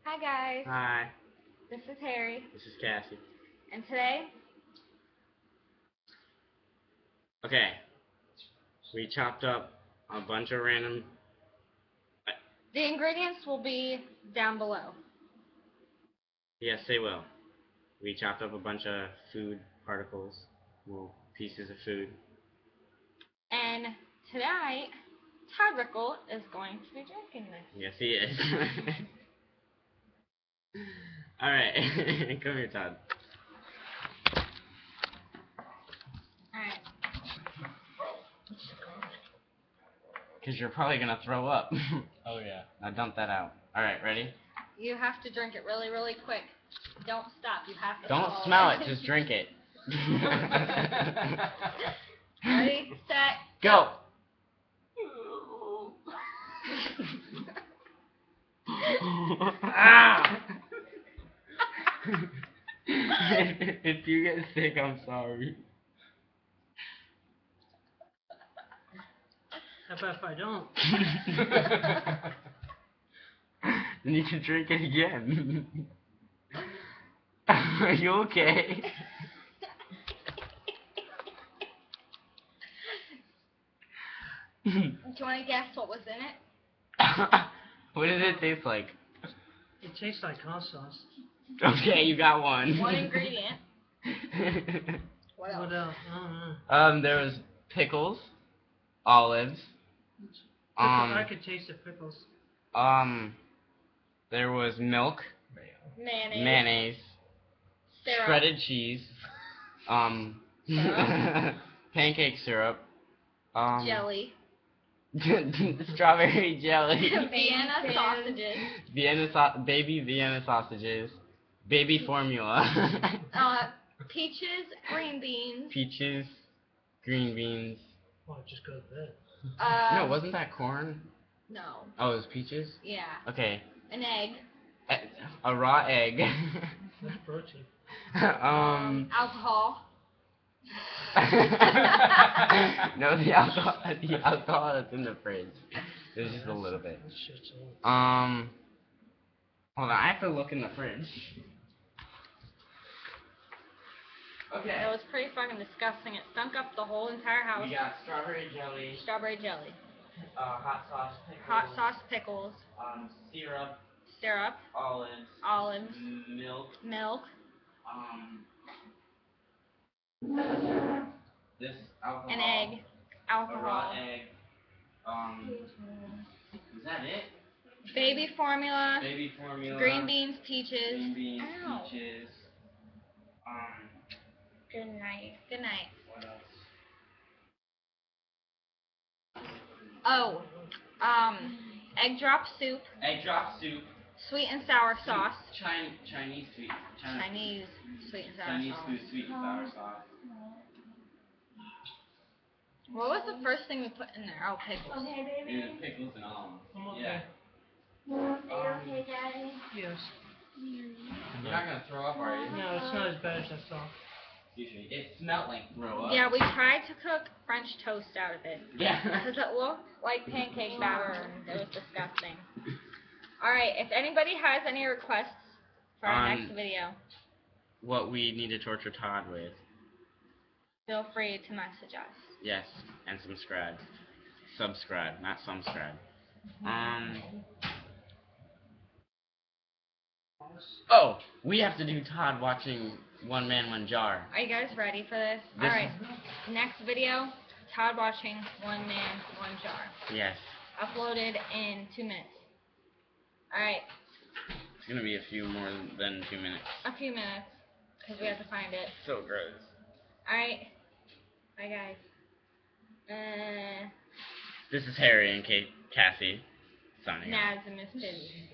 Hi guys, Hi, this is Harry, this is Cassie. and today Okay, we chopped up a bunch of random. the ingredients will be down below. Yes, they will. We chopped up a bunch of food particles, little pieces of food. And tonight, Todd Rickel is going to be drinking this. Yes, he is. All right, come here, Todd. Alright, Cause you're probably gonna throw up. Oh yeah. Now dump that out. All right, ready? you have to drink it really, really quick. Don't stop, you have to Don't swallow smell it, just drink it. Ready, set, Go. Ah! If you get sick, I'm sorry. How about if I don't? Then you can drink it again. Are you okay? Do you want to guess what was in it? What does it taste like? It tastes like hot sauce. Okay, you got one. One ingredient. What else? What else? I don't know. There was pickles, olives. I could taste the pickles. There was milk, mayonnaise, Syrup. shredded cheese, Syrup. pancake syrup, Jelly. strawberry jelly, Vienna sausages. baby Vienna sausages, baby formula, Peaches, green beans. peaches, green beans. Oh, just go to bed. No, wasn't that corn? No. Oh, it was peaches? Yeah. Okay. An egg. A raw egg. That's protein. Alcohol. No, the alcohol that's in the fridge. There's just a little bit. That shit's old. Hold on, I have to look in the fridge. Okay. It was pretty fucking disgusting. It stunk up the whole entire house. We got strawberry jelly, Strawberry jelly. hot sauce pickles, Hot sauce pickles. syrup, Syrup. olives, milk, this alcohol, An egg. a Alcohol. raw egg, is that it? Baby formula. Baby formula, Green beans, peaches. green beans, Ow. peaches, Good night. Good night. what else? Oh. Egg drop soup. Egg drop soup, Sweet and sour sauce. Chinese sweet, Chinese sweet and sour Chinese sauce. food sweet and sour sauce. What was the first thing we put in there? Oh, pickles. And pickles and olives. I'm okay. Yeah. Yes. You're not gonna throw up, are you? No, it's not as bad as I thought. Excuse me. It smelled like throw up. Yeah, we tried to cook French toast out of it. Yeah. Because it looked like pancake batter and it was disgusting. Alright, if anybody has any requests for our next video, What we need to torture Todd with. feel free to message us. Yes, and subscribe. Subscribe, not subscribe. Oh, we have to do Todd watching One Man, One Jar. Are you guys ready for this? This Alright, next video, Todd watching One Man, One Jar. Yes. Uploaded in 2 minutes. Alright, It's gonna be a few more than 2 minutes. a few minutes, because we have to find it. So gross. Alright, bye guys. This is Harry and Cassie signing off. Naz and Miss Piggy.